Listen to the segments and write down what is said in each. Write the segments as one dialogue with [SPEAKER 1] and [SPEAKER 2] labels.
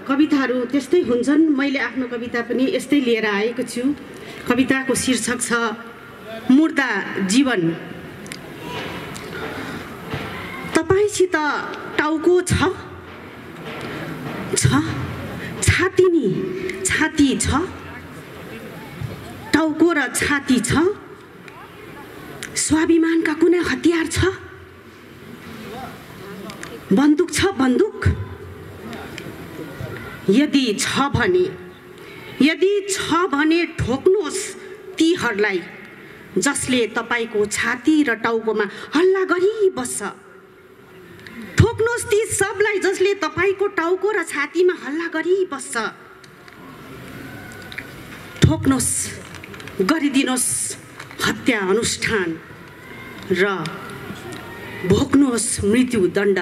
[SPEAKER 1] कविताहरू त्यस्तै हुन्छन्। मैले आफ्नो कविता पनि यस्तै लिएर आएको छु। कविताको शीर्षक छ मुर्दा जीवन। तपाईसित टाउको छ छाती नि छाती छ, टाउको र छाती छ, स्वाभिमानका कुनै हतियार छ? बन्दुक छ बन्दुक? यदि छ भने ठोक्नुहोस् तीहरूलाई जसले तपाईको छाती र टाउकोमा हल्ला गरिबस्छ। ठोक्नुहोस् ती सबलाई जसले तपाईको टाउको र छातीमा हल्ला गरिबस्छ। ठोक्नुहोस्, गरिदिनुहोस् हत्या अनुष्ठान र भोग्नुहोस् मृत्युदण्ड।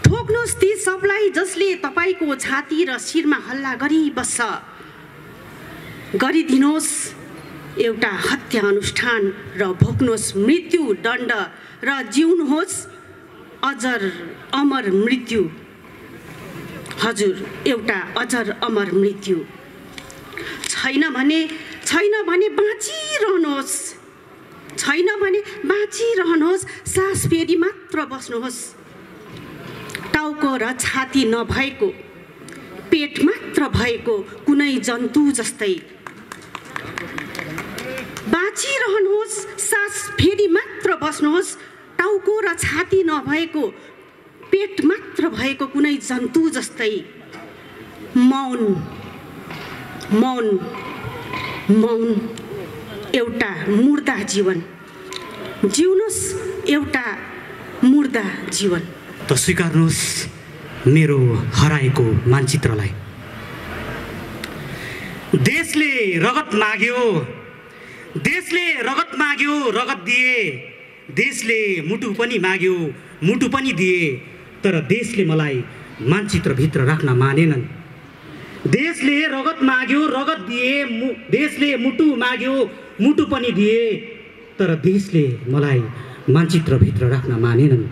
[SPEAKER 1] ठोक्नुहोस् ती सबलाई जसले तपाईको छाती र शिरमा हल्ला गरिबस्छ। गरिदिनुहोस् एउटा हत्या अनुष्ठान र भोग्नुहोस् मृत्युदण्ड र जिउनुहोस् अजर अमर मृत्यु। हजुर, एउटा अजर अमर मृत्यु। छैन भने बाँचिरहनुहोस्, छैन भने बाँचिरहनुहोस्, सास फेरि मात्र बस्नुहोस्। टाउको र छाती नभएको, पेट मात्र भएको कुनै जन्तु जस्तै बाँचिरहनुहोस्, सास फेरि मात्र बस्नुहोस्। टाउको र छाती नभएको, पेट मात्र भएको कुनै जन्तु जस्तै मौन मौन मौन एउटा मुर्दा जीवन। जिउनुहोस् एउटा मुर्दा जीवन।
[SPEAKER 2] त स्वीकार्नुहोस् मेरो हराएको मानचित्रलाई। देशले रगत माग्यो, देशले रगत माग्यो, रगत दिए। देशले मुटु पनि माग्यो, मुटु पनि दिए। तर देशले मलाई मानचित्रभित्र राख्न मानेनन्। देशले रगत माग्यो, रगत दिए। देशले मुटु माग्यो, मुटु पनि दिए। तर देशले मलाई मानचित्रभित्र राख्न मानेनन्।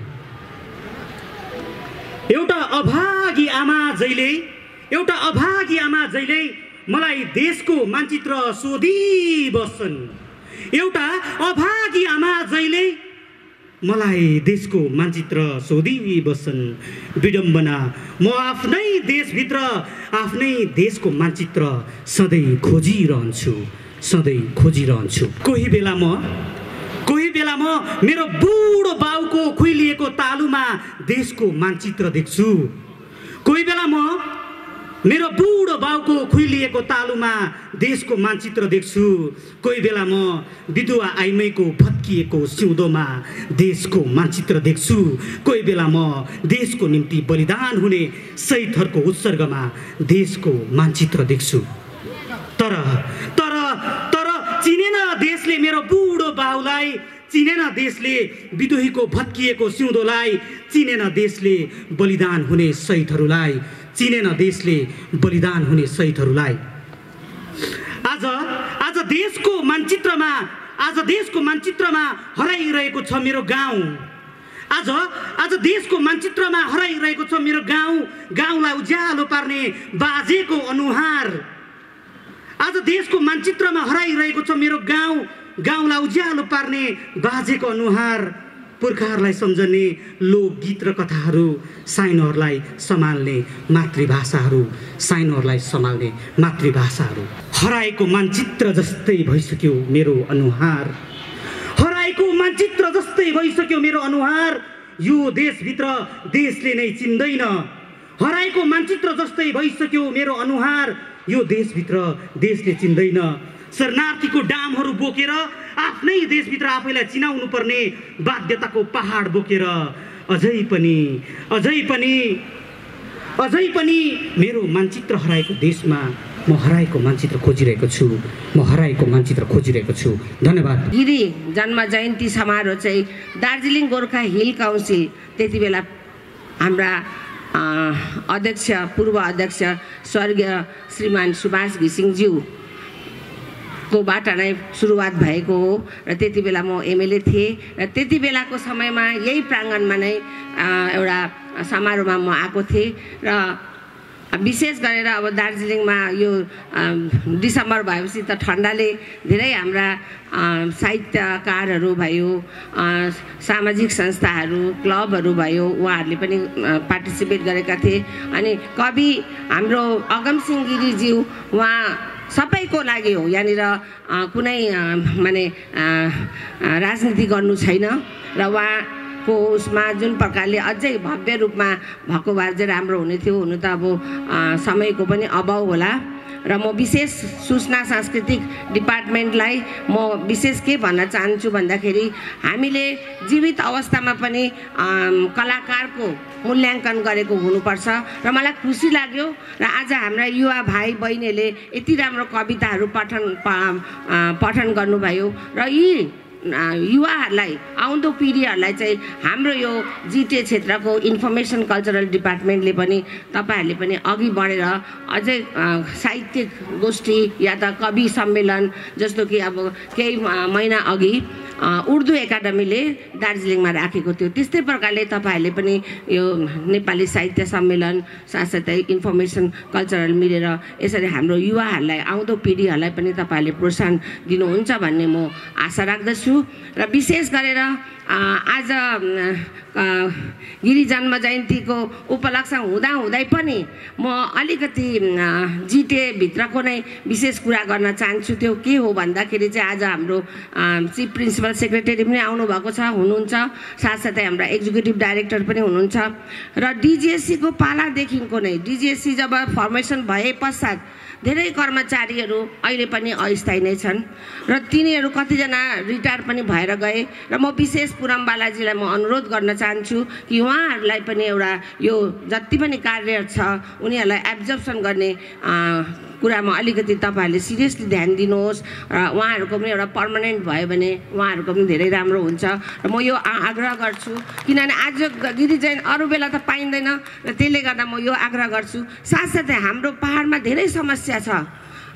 [SPEAKER 2] एउटा अभागी आमा जहिले मलाई देशको मानचित्र सोधिबस्छन्। एउटा अभागी आमा जहिले मलाई देशको मानचित्र सोधिबस्छन्। विडम्बना, म आफ्नै देशभित्र आफ्नै देशको मानचित्र सधैँ खोजिरहन्छु। कोही बेला म मेरो बुढो बाउको खुइलिएको तालुमा देशको मानचित्र देख्छु। कोही बेला म मेरो बुढो बाउको खुइलिएको तालुमा देशको मानचित्र देख्छु। कोही बेला म विधवा आइमैको भत्किएको सिउँदोमा देशको मानचित्र देख्छु। कोही बेला म देशको निम्ति बलिदान हुने शहीदहरूको उत्सर्गमा देशको मानचित्र देख्छु। तर चिनेन देशले मेरो बुढो बाउलाई, चिनेन देशले विद्रोहीको भत्किएको सिउँदोलाई, चिनेन देशले बलिदान हुने शहीदहरूलाई, चिनेन देशले बलिदान हुने शहीदहरूलाई। आज देशको मानचित्रमा हराइरहेको छ मेरो गाउँ। आज देशको मानचित्रमा हराइरहेको छ मेरो गाउँ। गाउँलाई उज्यालो पार्ने बाजेको अनुहार। आज देशको मानचित्रमा हराइरहेको छ मेरो गाउँ। गाउँलाई उज्यालो पार्ने बाजेको अनुहार। पुर्खाहरूलाई सम्झने लोकगीत र कथाहरू, साइनोहरूलाई सम्हाल्ने मातृभाषाहरू, हराएको मानचित्र जस्तै भइसक्यो मेरो अनुहार। हराएको मानचित्र जस्तै भइसक्यो मेरो अनुहार। यो देशभित्र देशले नै चिन्दैन। हराएको मानचित्र जस्तै भइसक्यो मेरो अनुहार। यो देशभित्र देशले चिन्दैन। शरणार्थीको डामहरू बोकेर आफ्नै देशभित्र आफैलाई चिनाउनु पर्ने बाध्यताको पहाड बोकेर अझै पनि मेरो मानचित्र हराएको देशमा म हराएको मानचित्र खोजिरहेको छु। धन्यवाद।
[SPEAKER 3] गिरी जन्म जयन्ती समारोह चाहिँ दार्जिलिङ गोर्खा हिल काउन्सिल, त्यति बेला हाम्रा पूर्व अध्यक्ष स्वर्गीय श्रीमान सुभाष घिसिङज्यू कोबाट नै सुरुवात भएको हो र त्यति बेला म एमएलए थिएँ र त्यति बेलाको समयमा यही प्राङ्गणमा नै एउटा समारोहमा म आएको थिएँ र विशेष गरेर अब दार्जिलिङमा यो डिसेम्बर भएपछि त ठन्डाले धेरै हाम्रा साहित्यकारहरू भयो, सामाजिक संस्थाहरू, क्लबहरू भयो, उहाँहरूले पनि पार्टिसिपेट गरेका थिए। अनि कवि हाम्रो अगमसिंह गिरीज्यू उहाँ सबैको लागि हो, यहाँनिर कुनै माने राजनीति गर्नु छैन र उहाँको उसमा जुन प्रकारले अझै भव्य रूपमा भएको भए चाहिँ राम्रो हुने थियो। हुनु त अब समयको पनि अभाव होला र म विशेष सूचना सांस्कृतिक डिपार्टमेन्टलाई म विशेष के भन्न चाहन्छु भन्दाखेरि हामीले जीवित अवस्थामा पनि कलाकारको मूल्याङ्कन गरेको हुनुपर्छ र मलाई खुसी लाग्यो र आज हाम्रा युवा भाइ बहिनीले यति राम्रो कविताहरू पठन गर्नुभयो र यी युवाहरूलाई आउँदो पिँढीहरूलाई चाहिँ हाम्रो यो जिटिए क्षेत्रको इन्फर्मेसन कल्चरल डिपार्टमेन्टले पनि तपाईँहरूले पनि अघि बढेर अझै साहित्यिक गोष्ठी या त कवि सम्मेलन जस्तो कि अब केही महिना अघि उर्दू एकाडेमीले दार्जिलिङमा राखेको थियो, त्यस्तै प्रकारले तपाईँहरूले पनि यो नेपाली साहित्य सम्मेलन साथसाथै इन्फर्मेसन कल्चरल मिलेर यसरी हाम्रो युवाहरूलाई आउँदो पिँढीहरूलाई पनि तपाईँहरूले प्रोत्साहन दिनुहुन्छ भन्ने म आशा राख्दछु। र विशेष गरेर आज गिरी जन्म जयन्तीको उपलक्ष्य हुँदाहुँदै पनि म अलिकति जिटिए भित्रको नै विशेष कुरा गर्न चाहन्छु। त्यो के हो भन्दाखेरि चाहिँ आज हाम्रो चिफ प्रिन्सिपल सेक्रेटरी पनि आउनुभएको छ, हुनुहुन्छ, साथसाथै हाम्रा एक्जिक्युटिभ डाइरेक्टर पनि हुनुहुन्छ र डिजिएससीको पालादेखिको नै डिजिएससी जब फर्मेसन भए पश्चात धेरै कर्मचारीहरू अहिले पनि अस्थायी नै छन् र तिनीहरू कतिजना रिटायर पनि भएर गए र म विशेष पुरम बालाजीलाई म अनुरोध गर्न चाहन्छु कि उहाँहरूलाई पनि एउटा यो जति पनि कार्यरत छ उनीहरूलाई एब्जर्प्सन गर्ने कुरामा अलिकति तपाईँहरूले सिरियसली ध्यान दिनुहोस् र उहाँहरूको पनि एउटा पर्मानेन्ट भयो भने उहाँहरूको पनि धेरै राम्रो हुन्छ र म यो आग्रह गर्छु। किनभने आज गिरी जयन्ती अरू बेला त पाइँदैन र त्यसले गर्दा म यो आग्रह गर्छु। साथसाथै हाम्रो पहाडमा धेरै समस्या छ।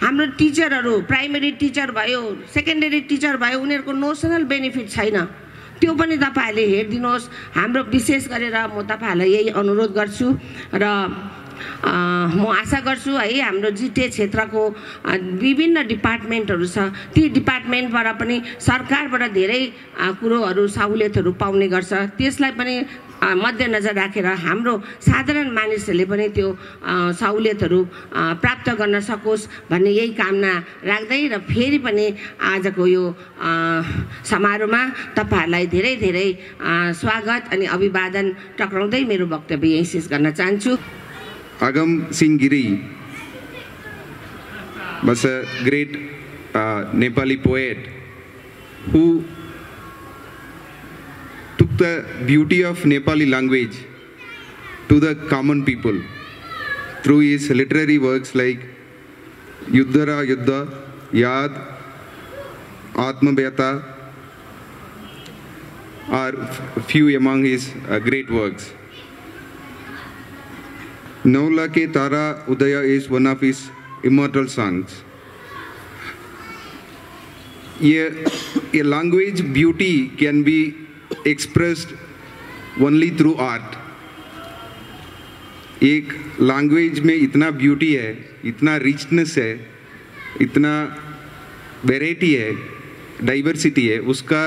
[SPEAKER 3] हाम्रो टिचरहरू प्राइमेरी टिचर भयो, सेकेन्डरी टिचर भयो, उनीहरूको नोसनल बेनिफिट छैन, त्यो पनि तपाईँहरूले हेरिदिनुहोस्। हाम्रो विशेष गरेर म तपाईँहरूलाई यही अनुरोध गर्छु र म आशा गर्छु है हाम्रो जिटिए क्षेत्रको विभिन्न डिपार्टमेन्टहरू छ, ती डिपार्टमेन्टबाट पनि सरकारबाट धेरै कुरोहरू सहुलियतहरू पाउने गर्छ, त्यसलाई पनि मध्यनजर राखेर हाम्रो साधारण मानिसहरूले पनि त्यो सहुलियतहरू प्राप्त गर्न सकोस् भन्ने यही कामना राख्दै र फेरि पनि आजको यो समारोहमा तपाईँहरूलाई धेरै धेरै स्वागत अनि अभिवादन टक्राउँदै मेरो वक्तव्य यही शेष गर्न चाहन्छु।
[SPEAKER 4] Agam Singh Giri was a great Nepali poet who took the beauty of Nepali language to the common people through his literary works like Yuddhara Yuddha, Yad, Atmavyata are few among his great works. Naula Ke Tara Udaya is one of his immortal songs. A language beauty can be expressed only through art. एक language में इतना beauty है, इतना richness है, इतना variety है, diversity है, उसका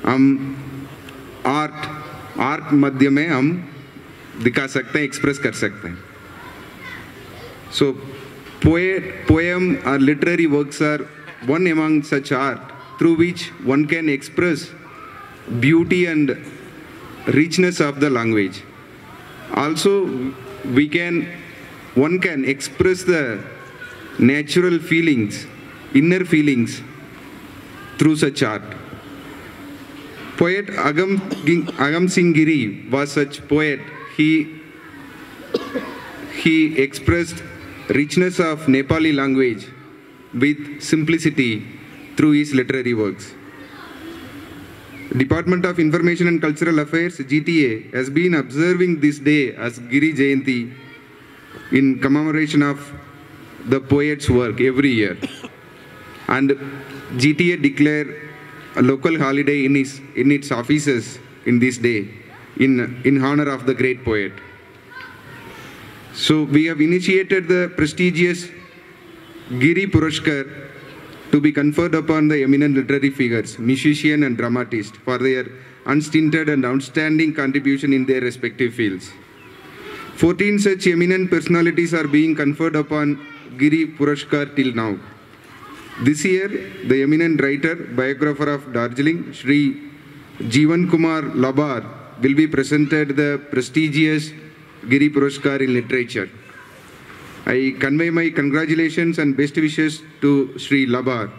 [SPEAKER 4] हम आर्ट माध्यम में हम दिखा सकते हैं, एक्सप्रेस कर सकते हैं. So poem or literary works are one among such art through which one can express beauty and richness of the language. Also, one can express the natural feelings, inner feelings through such art. Poet Agam Singh Giri was such poet. He expressed richness of Nepali language with simplicity through his literary works. Department of Information and Cultural Affairs, GTA, has been observing this day as Giri Jayanti in commemoration of the poet's work every year. and GTA declare a local holiday in its offices in this day in honor of the great poet. So we have initiated the prestigious Giri Purushkar to be conferred upon the eminent literary figures, musician and dramatist, for their unstinted and outstanding contribution in their respective fields. 14 such eminent personalities are being conferred upon Giri Purushkar till now. This year, the eminent writer, biographer of Darjeeling, Shri Jeevan Kumar Labar, will be presented the prestigious Giri Purushkar in literature. I convey my congratulations and best wishes to Shri Labar.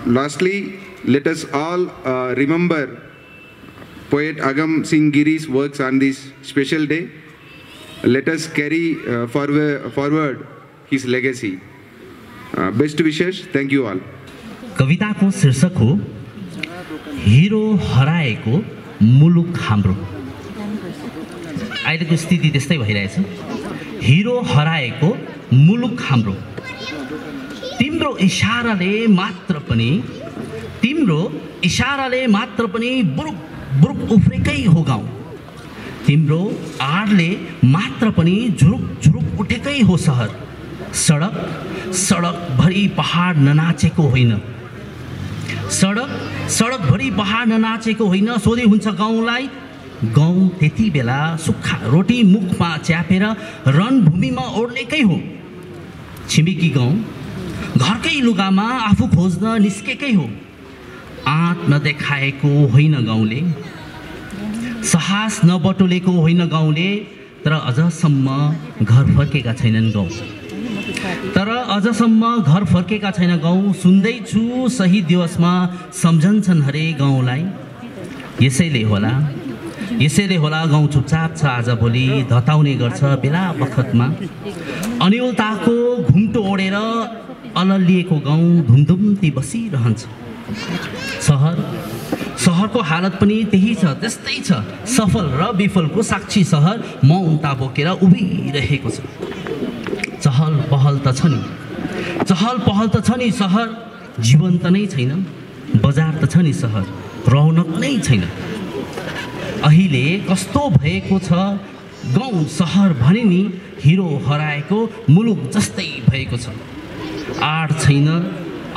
[SPEAKER 4] Lastly, let us all remember poet Agam Singh Giri's works on this special day. Let us carry forward his legacy. Best wishes. Thank you all.
[SPEAKER 5] कविता को शीर्षक हो hero हराएको मुलुक हाम्रो। अहिलेको स्थिति त्यस्तै भइरहेछ। हिरो हराएको मुलुक हाम्रो। तिम्रो इशाराले मात्र पनि बुरुक बुरुक उफ्रेकै हो गाउँ। तिम्रो आडले मात्र पनि झुरुक झुरुक उठेकै हो सहर। सडक सडक भरि पहाड ननाचेको होइन। सडक भरि पहाड ननाचेको होइन। सोधे हुन्छ गाउँलाई। गाउँ त्यति बेला सुक्खा रोटी मुखमा च्यापेर रणभूमिमा ओर्लेकै हो। छिमेकी गाउँ घरकै लुगामा आफू खोज्न निस्केकै हो। आँट नदेखाएको होइन गाउँले, साहस नबटुलेको होइन गाउँले, तर अझसम्म घर फर्केका छैनन् गाउँ। सुन्दैछु सही दिवसमा सम्झन्छन् हरे गाउँलाई। यसैले होला गाउँ चुपचाप छ आज भोलि, धताउने गर्छ बेला बखतमा। अन्योलताको घुम्टो ओढेर अललिएको गाउँ धुमधुम्ती बसिरहन्छ। सहरको हालत पनि त्यही छ, त्यस्तै छ। सफल र विफलको साक्षी सहर मौनता बोकेर उभिरहेको छ। चहल पहल त छ नि सहर, जीवन त नै छैन। बजार त छ नि सहर, रौनक नै छैन। अहिले कस्तो भएको छ गाउँ सहर भने नि हिरो हराएको मुलुक जस्तै भएको छ। आड छैन,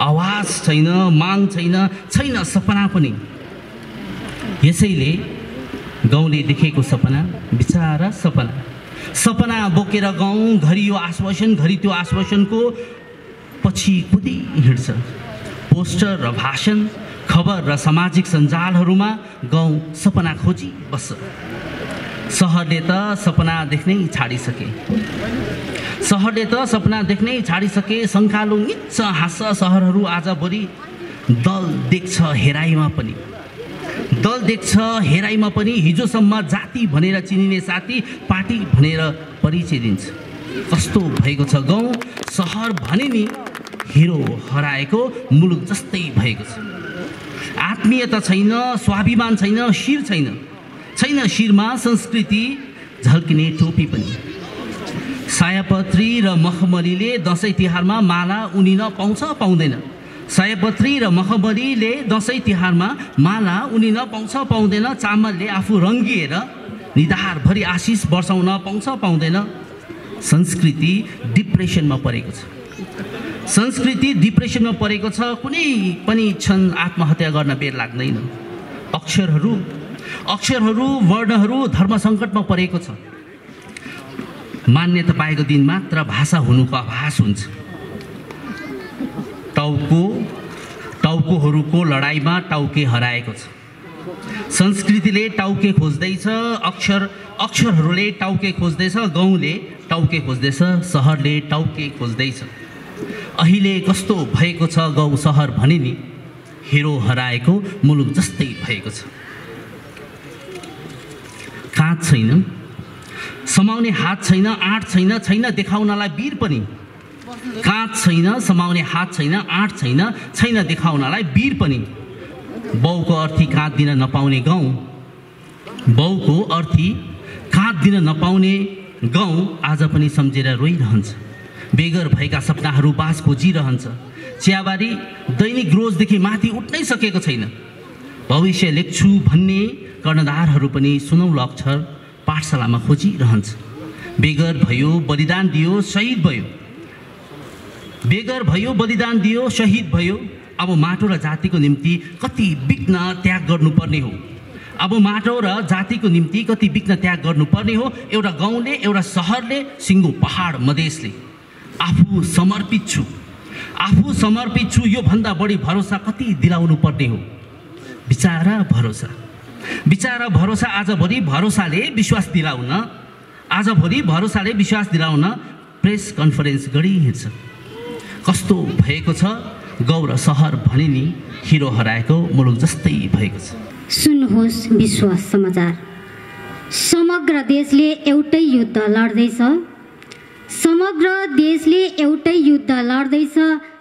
[SPEAKER 5] आवाज छैन, माग छैन सपना पनि। यसैले गाउँले देखेको सपना बिचारा सपना बोकेर गाउँ घरि यो आश्वासन घरि त्यो आश्वासनको पछि कुदी हिँड्छ। पोस्टर र भाषण, खबर र सामाजिक सञ्जालहरूमा गाउँ सपना खोजी बस्छ। सहरले त सपना देख्नै छाडिसके। सङ्कालो निच्च हाँस्छ सहरहरू आज भोलि। दल देख्छ हेराइमा पनि हिजोसम्म जाति भनेर चिनिने साथी पार्टी भनेर परिचय दिन्छ। कस्तो भएको छ गाउँ सहर भने नि हिरो हराएको मुलुक जस्तै भएको छ। आत्मीयता छैन, स्वाभिमान छैन, शिर छैन शिरमा संस्कृति झल्किने टोपी पनि। सयपत्री र मखमलीले दसैँ तिहारमा माला उनिन पाउँछ पाउँदैन। चामलले आफू रङ्गिएर निधारभरि आशिष वर्षाउन पाउँदैन। संस्कृति डिप्रेसनमा परेको छ। कुनै पनि क्षण आत्महत्या गर्न बेर लाग्दैन। अक्षरहरू वर्णहरू धर्म सङ्कटमा परेको छ। मान्यता पाएको दिन मात्र भाषा हुनुको आभास हुन्छ। टाउकोहरूको लडाइँमा टाउके हराएको छ। संस्कृतिले टाउके खोज्दैछ, अक्षरहरूले टाउके खोज्दैछ, गाउँले टाउके खोज्दैछ, सहरले टाउके खोज्दैछ। अहिले कस्तो भएको छ गाउँ सहर भने नि हिरो हराएको मुलुक जस्तै भएको छ। काँध छैन, समाउने हात छैन, आँट छैन देखाउनलाई वीर पनि। काँध छैन, समाउने हात छैन, आँट छैन देखाउनलाई वीर पनि। बाउको अर्थी काँध दिन नपाउने गाउँ आज पनि सम्झेर रोइरहन्छ। बेगर भएका सपनाहरू बास खोजिरहन्छ। चियाबारी दैनिक रोजदेखि माथि उठ्नै सकेको छैन। भविष्य लेख्छु भन्ने कर्णधारहरू पनि सुनौलो अक्षर पाठशालामा खोजिरहन्छ। बेगर भयो, बलिदान दियो, शहीद भयो। बेगर भयो, बलिदान दियो, शहीद भयो। अब माटो र जातिको निम्ति कति विघ्न त्याग गर्नुपर्ने हो। अब माटो र जातिको निम्ति कति विघ्न त्याग गर्नुपर्ने हो। एउटा गाउँले, एउटा सहरले, सिङ्गो पहाड मधेसले आफू समर्पित छु यो भन्दा बढी भरोसा कति दिलाउनु पर्ने हो। बिचारा भरोसा आजभोलि भरोसाले विश्वास दिलाउन प्रेस कन्फरेन्स गरिहिँड्छ। कस्तो भएको छ गौर सहर भने नि हिरो हराएको मुलुक जस्तै भएको छ।
[SPEAKER 6] सुन्नुहोस् विश्वास समाचार। समग्र देशले एउटै युद्ध लड्दैछ।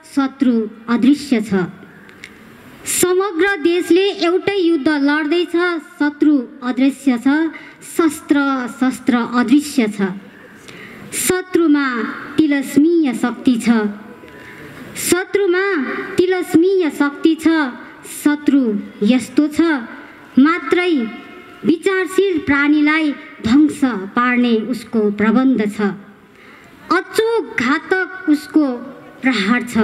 [SPEAKER 6] शत्रु अदृश्य छ। समग्र देशले एउटै युद्ध लड्दैछ। शत्रु अदृश्य छ। शस्त्र अदृश्य छ। शत्रुमा तिलस्मीय शक्ति छ। शत्रु यस्तो छ, मात्रै विचारशील प्राणीलाई ध्वंस पार्ने उसको प्रबन्ध छ। अचूक घातक उसको प्रहार छ।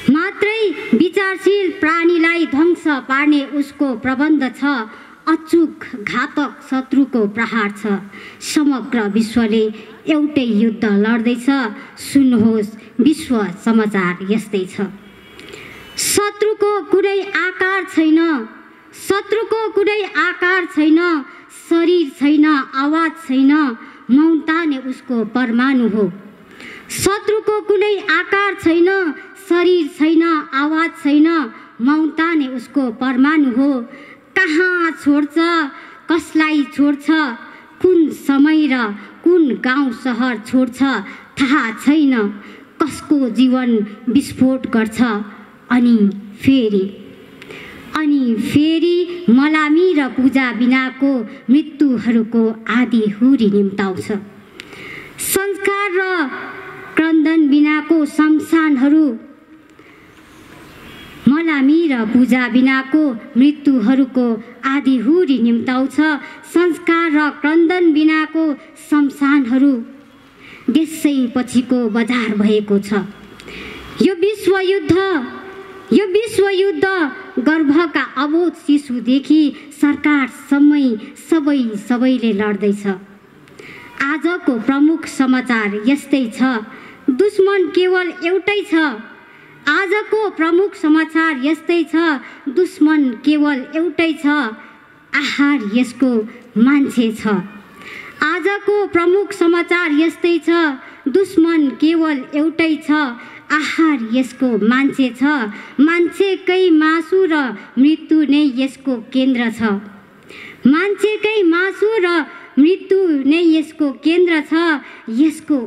[SPEAKER 6] मात्रै विचारशील प्राणीलाई ध्वंस पार्ने उसको प्रबन्ध छ। अचूक घातक शत्रुको प्रहार छ। समग्र विश्वले एउटै युद्ध लड्दैछ। सुन्नुहोस् विश्व समाचार यस्तै छ। शत्रुको कुनै आकार छैन। शरीर छैन, आवाज छैन। मौनता नै उसको परमाणु हो। शत्रुको कुनै आकार छैन, शरीर छैन, आवाज छैन। मौनता नै उसको परमाणु हो। कहाँ छोड्छ, कसलाई छोड्छ, कुन समय र कुन गाउँ सहर छोड्छ थाहा छैन। कसको जीवन विस्फोट गर्छ अनि फेरि मलामी र पूजा बिनाको मृत्युहरूको आदि हुरी निम्ताउँछ। संस्कार र क्रन्दन बिनाको शमशानहरू, मलामी र पूजा बिनाको मृत्युहरूको आदि हुरी निम्ताउँछ। संस्कार र क्रन्दन बिनाको शमशानहरू देशै पछिको बजार भएको छ। यो विश्वयुद्ध गर्भका अबोध शिशुदेखि सरकारसम्मै सबैले लड्दैछ। आजको प्रमुख समाचार यस्तै छ। दुश्मन केवल एउटै छ। आजको प्रमुख समाचार यस्तै छ। दुश्मन केवल एउटै छ। आहार यसको मान्छे छ। आजको प्रमुख समाचार यस्तै छ। दुश्मन केवल एउटै छ। आहार यसको मान्छे छ। मान्छेकै मासु र मृत्यु नै यसको केन्द्र छ। मान्छेकै मासु र मृत्यु नै यसको केन्द्र छ। यसको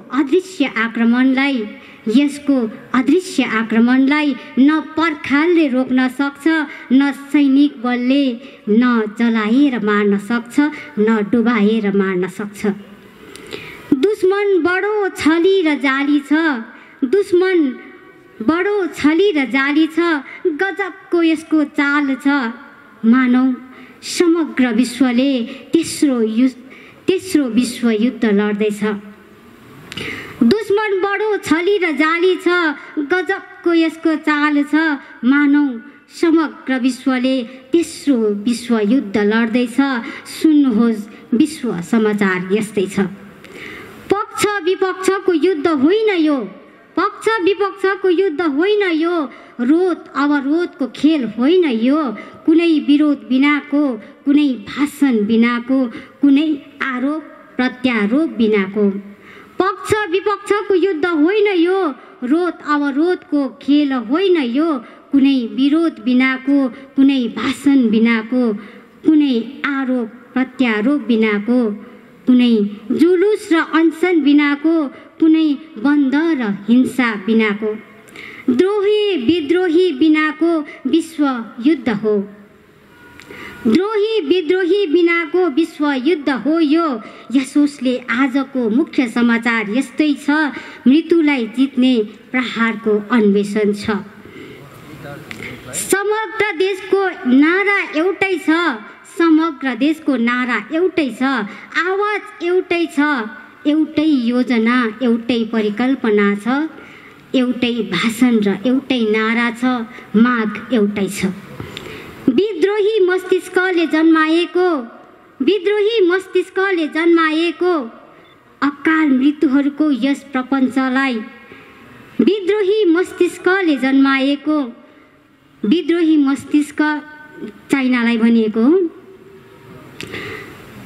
[SPEAKER 6] अदृश्य आक्रमणलाई न पर्खालले रोक्न सक्छ, न सैनिक बलले, न जलाएर मार्न सक्छ, न डुबाएर मार्न सक्छ। दुश्मन बडो छली र जाली छ। गजबको यसको चाल छ। मानौ समग्र विश्वले तेस्रो विश्वयुद्ध लड्दैछ। दुश्मन बडो छली र जाली छ। गजबको यसको चाल छ। मानौ समग्र विश्वले तेस्रो विश्वयुद्ध लड्दैछ। सुन्नुहोस् विश्व समाचार यस्तै छ। पक्ष विपक्षको युद्ध होइन यो। रोध अवरोधको खेल होइन यो। कुनै विरोध बिनाको, कुनै भाषण बिनाको, कुनै आरोप प्रत्यारोप बिनाको। पक्ष विपक्षको युद्ध होइन यो। रोध अवरोधको खेल होइन यो। कुनै विरोध बिनाको, कुनै भाषण बिनाको, कुनै आरोप प्रत्यारोप बिनाको, कुनै जुलुस र अनसन बिनाको, कुनै बन्द र हिंसा बिनाको, द्रोही विद्रोही बिनाको विश्व युद्ध हो। द्रोही विद्रोही बिनाको विश्वयुद्ध हो यो। यसोसले आजको मुख्य समाचार यस्तै छ, मृत्युलाई जित्ने प्रहारको अन्वेषण छ। समग्र देशको नारा एउटै छ, समग्र देशको नारा एउटै छ, आवाज एउटै छ, एउटै योजना एउटै परिकल्पना छ, एउटै भाषण र एउटै नारा छ, माग एउटै छ। विद्रोही मस्तिष्कले जन्माएको अकाल मृत्युहरूको यस प्रपञ्चलाई, विद्रोही मस्तिष्क चाइनालाई भनिएको हो।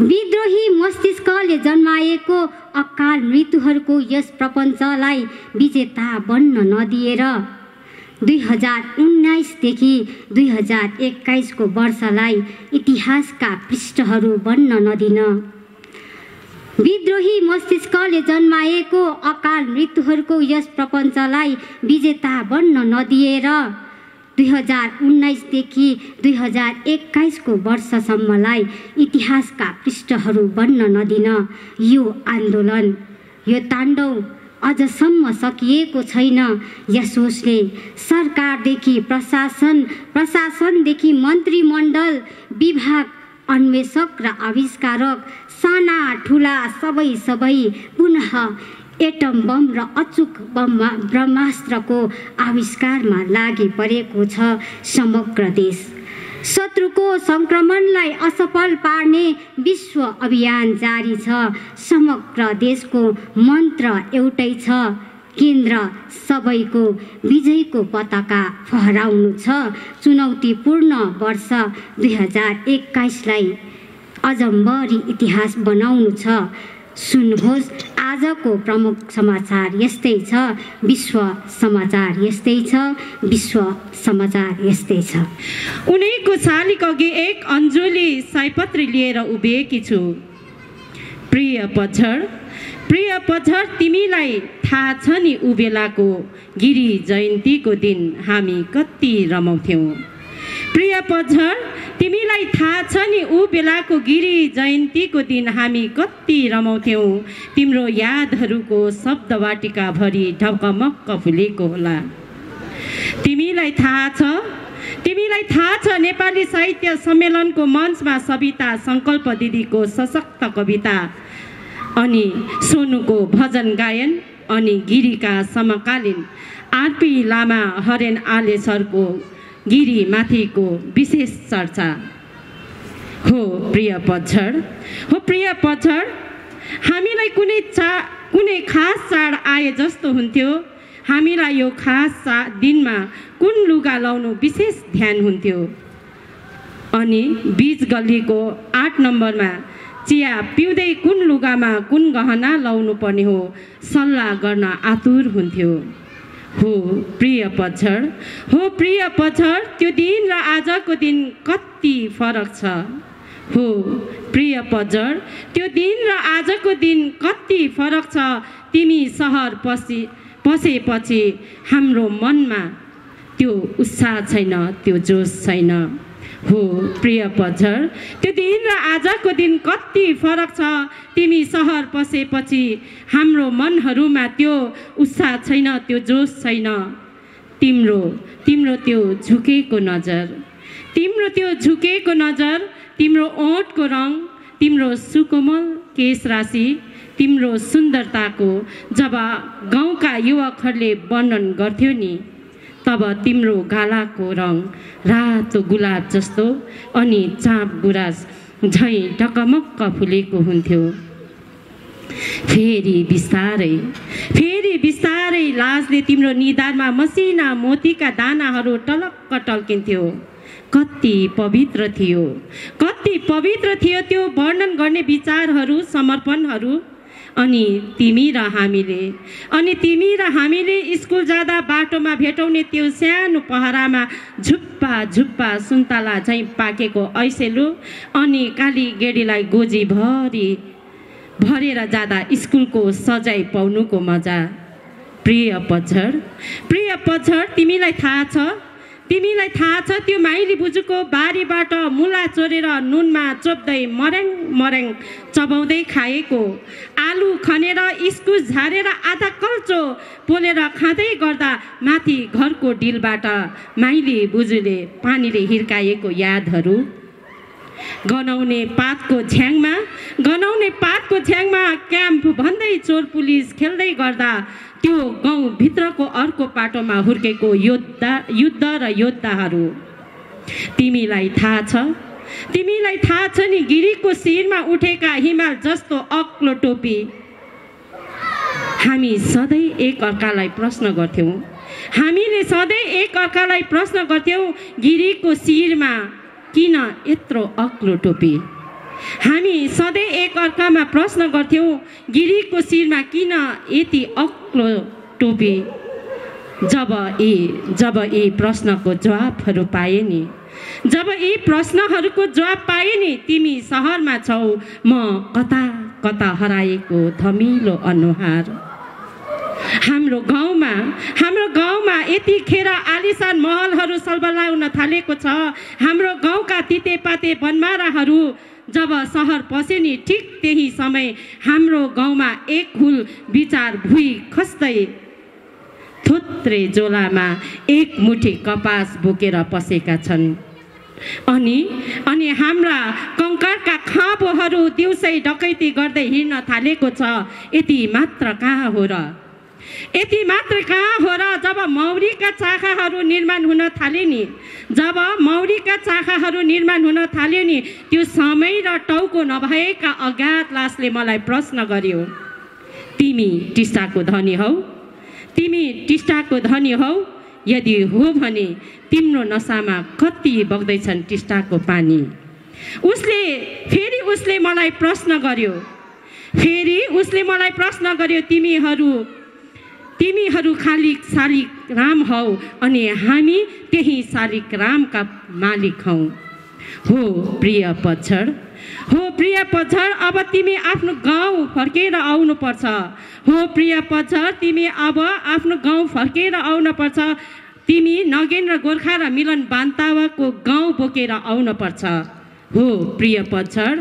[SPEAKER 6] विद्रोही मस्तिष्कले जन्माएको अकाल मृत्युहरूको यस प्रपञ्चलाई विजेता बन्न नदिएर 2019 देखि 2021 को वर्षलाई इतिहासका पृष्ठहरू बन्न नदिन, विद्रोही मस्तिष्कले जन्माएको अकाल मृत्युहरूको यस प्रपञ्चलाई विजेता बन्न नदिएर 2019 देखि 2021 को वर्षसम्मलाई इतिहासका पृष्ठहरू बन्न नदिन यो आन्दोलन, यो ताण्डव अझसम्म सकिएको छैन। यसोसले सरकारदेखि प्रशासनदेखि मन्त्रीमण्डल, विभाग, अन्वेषक र आविष्कारक, साना ठुला सबै पुनः एटम बम र अचूक ब्रह्मास्त्रको आविष्कारमा लागि परेको छ समग्र देश। शत्रुको संक्रमणलाई असफल पार्ने विश्व अभियान जारी छ। समग्र देशको मन्त्र एउटै छ, केन्द्र सबैको विजयको पताका फहराउनु छ। चुनौतीपूर्ण वर्ष 2021लाई अजम्बरी इतिहास बनाउनु छ। सुन्नुहोस्, आजको प्रमुख समाचार यस्तै छ, विश्व समाचार यस्तै छ, विश्व समाचार यस्तै छ।
[SPEAKER 7] उनीको शालिक अघि एक अन्जुली सयपत्री लिएर उभिएकी छु। प्रिय पछाड, तिमीलाई थाहा छ नि उ बेलाको गिरी जयन्तीको दिन हामी कति रमाउँथ्यौँ। प्रिय पछाड, तिमीलाई थाहा छ नि उ बेलाको गिरी जयन्तीको दिन हामी कति रमाउँथ्यौँ। तिम्रो यादहरूको शब्दवाटिका भरि ढकमक्क फुलेको होला। तिमीलाई थाहा छ नेपाली साहित्य सम्मेलनको मञ्चमा सविता सङ्कल्प दिदीको सशक्त कविता अनि सोनुको भजन गायन अनि गिरीका समकालीन आरपी लामा हरेन आले सरको गिरी माथिको विशेष चर्चा हो। प्रिय पछाड, हामीलाई कुनै खास चाड आए जस्तो हुन्थ्यो। हामीलाई यो खास दिनमा कुन लुगा लाउनु विशेष ध्यान हुन्थ्यो। अनि बीच गल्लीको 8 नम्बरमा चिया पिउँदै कुन लुगामा कुन गहना लाउनु पर्ने हो सल्लाह गर्न आतुर हुन्थ्यो। हो प्रिय पछाड, त्यो दिन र आजको दिन कति फरक छ। हो प्रिय पछाड, त्यो दिन र आजको दिन कति फरक छ। तिमी सहर पसेपछि हाम्रो मनमा त्यो उत्साह छैन, त्यो जोस छैन। हो प्रिय पछाड, त्यो दिन र आजको दिन कति फरक छ। तिमी सहर पसेपछि हाम्रो मनहरूमा त्यो उत्साह छैन, त्यो जोस छैन। तिम्रो त्यो झुकेको नजर, तिम्रो ओठको रङ, तिम्रो सुकोमल केश राशि, तिम्रो सुन्दरताको जब गाउँका युवकहरूले वर्णन गर्थ्यो नि, तब तिम्रो गालाको रङ रातो गुलाब जस्तो अनि चाँप गुराँस झैँ ढकमक्क फुलेको हुन्थ्यो। फेरि बिस्तारै लाजले तिम्रो निधारमा मसिना मोतीका दानाहरू टलक्क टल्किन्थ्यो। कति पवित्र थियो त्यो वर्णन गर्ने विचारहरू, समर्पणहरू। अनि तिमी र हामीले स्कुल जाँदा बाटोमा भेटाउने त्यो सानो पहरामा झुप्पा सुन्तला झैँ पाकेको ऐसेलु अनि काली गेडीलाई गोजी भरेर जाँदा स्कुलको सजाय पाउनुको मजा। प्रिय पछाड, तिमीलाई थाहा छ तिमीलाई थाहा छ त्यो माइली बुजुको बारीबाट मुला चोरेर नुनमा चोप्दै मर्याङ मर्याङ चबाउँदै खाएको, आलु खनेर इस्कुस झारेर आधा कल्चो पोलेर खाँदै गर्दा माथि घरको डिलबाट माइली बुजुले पानीले हिर्काएको यादहरू, गनाउने पातको झ्याङमा क्याम्प भन्दै चोर पुलिस खेल्दै गर्दा त्यो गाउँभित्रको अर्को पाटोमा हुर्केको युद्ध र योद्धाहरू। तिमीलाई थाहा छ नि गिरीको शिरमा उठेका हिमाल जस्तो अग्लो टोपी। हामीले सधैँ एक अर्कालाई प्रश्न गर्थ्यौँ गिरीको शिरमा किन यत्रो अग्लो टोपी। हामी सधैँ एक अर्कामा प्रश्न गर्थ्यौँ गिरीको शिरमा किन यति अग्लो टोपी। जब यी प्रश्नको जवाबहरू पाए नि तिमी सहरमा छौ, म कता कता हराएको धमिलो अनुहार। हाम्रो गाउँमा यतिखेर आलिसान महलहरू सल्बलाउन थालेको छ। हाम्रो गाउँका तितेपाते बनमाराहरू जब सहर पसे नि ठिक त्यही समय हाम्रो गाउँमा एक हुल विचार भुइँ खस्दै थोत्रे झोलामा एक मुठी कपास बोकेर पसेका छन्। अनि हाम्रा कङ्करका खाँबोहरू दिउँसै डकैती गर्दै हिँड्न थालेको छ। यति मात्र कहाँ हो र जब मौरीका चाखाहरू निर्माण हुन थाल्यो नि त्यो समय र टाउको नभएका अज्ञात लासले मलाई प्रश्न गर्यो, तिमी टिस्टाको धनी हौ? यदि हो भने तिम्रो नसामा कति बग्दैछन् टिस्टाको पानी। उसले मलाई प्रश्न गर्यो, तिमीहरू खाली शालिक राम हौ अनि हामी त्यही शालिक रामका मालिक हौ। हो प्रिय पतझड, अब तिमी आफ्नो गाउँ फर्केर आउनुपर्छ। तिमी नगेन्द्र गोर्खा र मिलन बान्तावाको गाउँ बोकेर आउनुपर्छ। हो प्रिय पतझड,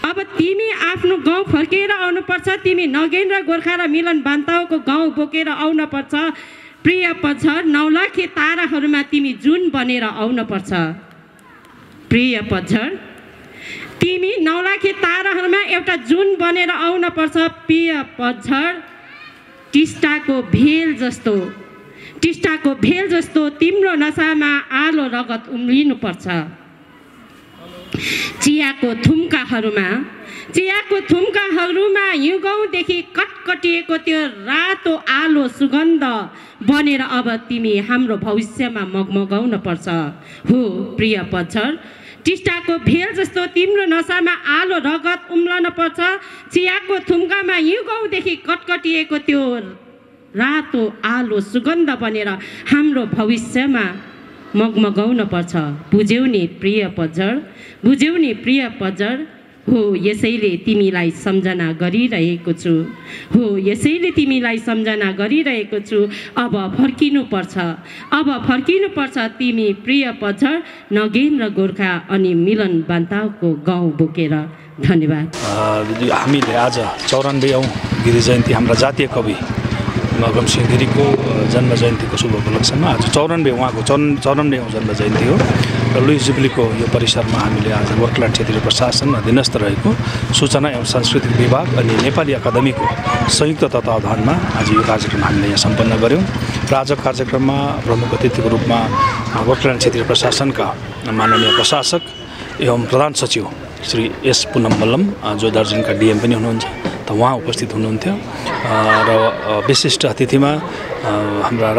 [SPEAKER 7] अब तिमी आफ्नो गाउँ फर्केर आउनुपर्छ। तिमी नगेन्द्र गोर्खा र मिलन बान्तावाको गाउँ बोकेर आउनुपर्छ। प्रिय पतझड, नौलाखे ताराहरूमा तिमी जुन बनेर आउनुपर्छ। प्रिय पतझड, तिमी नौलाखे ताराहरूमा एउटा जुन बनेर आउनुपर्छ। प्रिय पतझड, टिस्टाको भेल जस्तो तिम्रो नसामा आलो रगत उम्लिनुपर्छ। चियाको थुम्काहरूमा युगौँदेखि कटकटिएको त्यो रातो आलो सुगन्ध बनेर अब तिमी हाम्रो भविष्यमा मगमगाउन पर्छ। हो प्रिय पतझड, टिस्टाको भेल जस्तो तिम्रो नसामा आलो रगत उम्लन पर्छ। चियाको थुम्कामा युगौँदेखि कटकटिएको त्यो रातो आलो सुगन्ध बनेर हाम्रो भविष्यमा मगमगाउन पर्छ। बुझ्यौ नि प्रिय पतझड, हो यसैले तिमीलाई सम्झना गरिरहेको छु। अब फर्किनुपर्छ तिमी प्रिय पतझड, नगेन्द्र गोर्खा अनि मिलन बान्तावको गाउँ बोकेर। धन्यवाद।
[SPEAKER 8] हामीले आज 94औं गिरी जयन्ती हाम्रा जातीय कवि अगमसिंह गिरीको जन्म जयन्तीको शुभ उपलक्ष्यमा आज 94औं जन्म जयन्ती हो र लुइस जुबलीको यो परिसरमा हामीले आज गोर्खाल्यान्ड क्षेत्रीय प्रशासन अधीनस्थ रहेको सूचना एवं सांस्कृतिक विभाग अनि नेपाली अकादमीको संयुक्त तत्वावधानमा आज यो कार्यक्रम हामीले यहाँ सम्पन्न गऱ्यौँ र आज कार्यक्रममा प्रमुख अतिथिको रूपमा गोर्खाल्यान्ड क्षेत्रीय प्रशासनका माननीय प्रशासक एवं प्रधान सचिव श्री एस पुनम मल्लम जो दार्जिलिङका डिएम पनि हुनुहुन्छ त उहाँ उपस्थित हुनुहुन्थ्यो र विशिष्ट अतिथिमा हाम्रा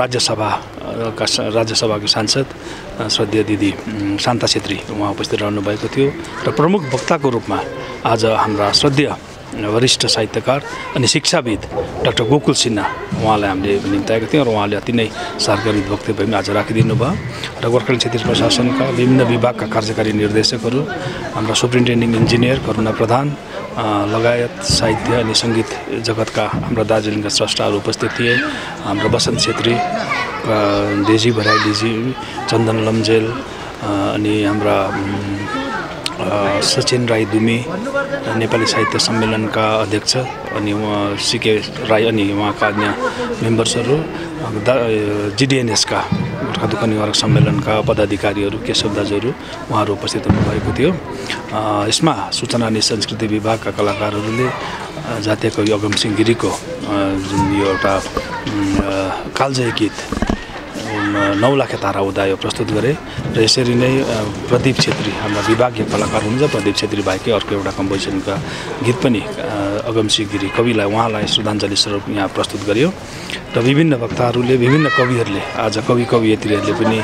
[SPEAKER 8] राज्यसभाको सांसद श्रद्धेय दिदी शान्ता छेत्री उहाँ उपस्थित रहनुभएको थियो र प्रमुख वक्ताको रूपमा आज हाम्रा श्रद्धेय वरिष्ठ साहित्यकार अनि शिक्षाविद डाक्टर गोकुल सिन्हा उहाँलाई हामीले निम्ताएका थियौँ र उहाँले अति नै सरकारी वक्तव्य पनि आज राखिदिनु भयो र गोर्खाल्यान्ड क्षेत्रीय प्रशासनका विभिन्न विभागका कार्यकारी निर्देशकहरू हाम्रा सुप्रिन्टेन्डिङ इन्जिनियर करुणा प्रधान लगायत साहित्य अनि सङ्गीत जगतका हाम्रा दार्जिलिङका स्रष्टाहरू उपस्थित थिए। हाम्रो बसन्त छेत्री डेजी भराइलीजी, चन्दन लम्जेल, अनि हाम्रा सचिन राई दुमी नेपाली साहित्य सम्मेलनका अध्यक्ष, अनि उहाँ सिके राई अनि उहाँका अन्य मेम्बर्सहरू, जिडिएनएसका गोर्खा दुःख निवारक सम्मेलनका पदाधिकारीहरू, केशव दाजुहरू उहाँहरू उपस्थित हुनुभएको थियो। यसमा सूचना अनि संस्कृति विभागका कलाकारहरूले जातीय कवि अगमसिंह गिरीको जुन यो एउटा कालजयी गीत 9 लाखे तारा उदायो प्रस्तुत गरे र यसरी नै प्रदीप छेत्री हाम्रा विभागीय कलाकार हुनुहुन्छ, प्रदीप छेत्री बाहेकै अर्को एउटा कम्पोजिसनका गीत पनि अगमसिंह गिरी कविलाई उहाँलाई श्रद्धाञ्जली स्वरूप यहाँ प्रस्तुत गरियो र विभिन्न वक्ताहरूले, विभिन्न कविहरूले, आज कवियत्रीहरूले पनि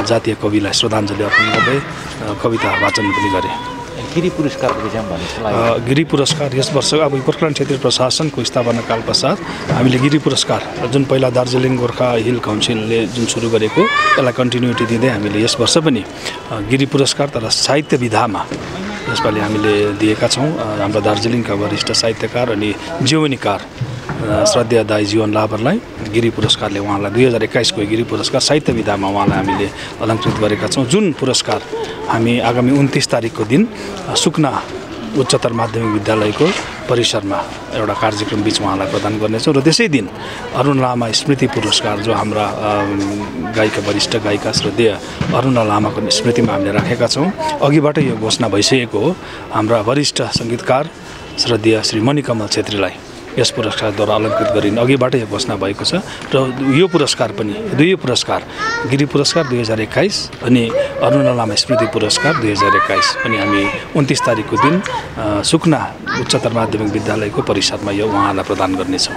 [SPEAKER 8] जातीय कविलाई श्रद्धाञ्जली अर्पण गर्दै कविता वाचन पनि गरे।
[SPEAKER 9] गिरी पुरस्कारको विषयमा भन्नुहोस्।
[SPEAKER 8] गिरी पुरस्कार यस वर्ष अब गोर्खाल्यान्ड क्षेत्रीय प्रशासनको स्थापना काल पश्चात हामीले गिरी पुरस्कार जुन पहिला दार्जिलिङ गोर्खा हिल काउन्सिलले जुन सुरु गरेको त्यसलाई कन्टिन्युटी दिँदै हामीले यस वर्ष पनि गिरी पुरस्कार तर साहित्य विधामा यसपालि हामीले दिएका छौँ। हाम्रो दार्जिलिङका वरिष्ठ साहित्यकार अनि जीवनीकार श्रद्धेय दाई जीवन लाभरलाई गिरी पुरस्कारले उहाँलाई 2021 को गिरी पुरस्कार साहित्य विधामा उहाँलाई हामीले अलङ्कृत गरेका छौँ। जुन पुरस्कार हामी आगामी 29 तारिकको दिन सुकना उच्चतर माध्यमिक विद्यालयको परिसरमा एउटा कार्यक्रम बीच उहाँलाई प्रदान गर्नेछौँ र त्यसै दिन अरुण लामा स्मृति पुरस्कार जो हाम्रा गायिका वरिष्ठ गायिका श्रद्धेय अरुण लामाको स्मृतिमा हामीले राखेका छौँ। अघिबाट यो घोषणा भइसकेको हो। हाम्रा वरिष्ठ सङ्गीतकार श्रद्धेय श्री मणिकमल छेत्रीलाई यस पुरस्कारद्वारा अलङ्कृत गरिने अघिबाट यो घोषणा भएको छ र यो पुरस्कार पनि दुई पुरस्कार गिरी पुरस्कार 2021 अनि अरुण लामा स्मृति पुरस्कार 2021 पनि हामी 29 तारिकको दिन सुकना उच्चतर माध्यमिक विद्यालयको परिसरमा यो उहाँलाई प्रदान गर्नेछौँ।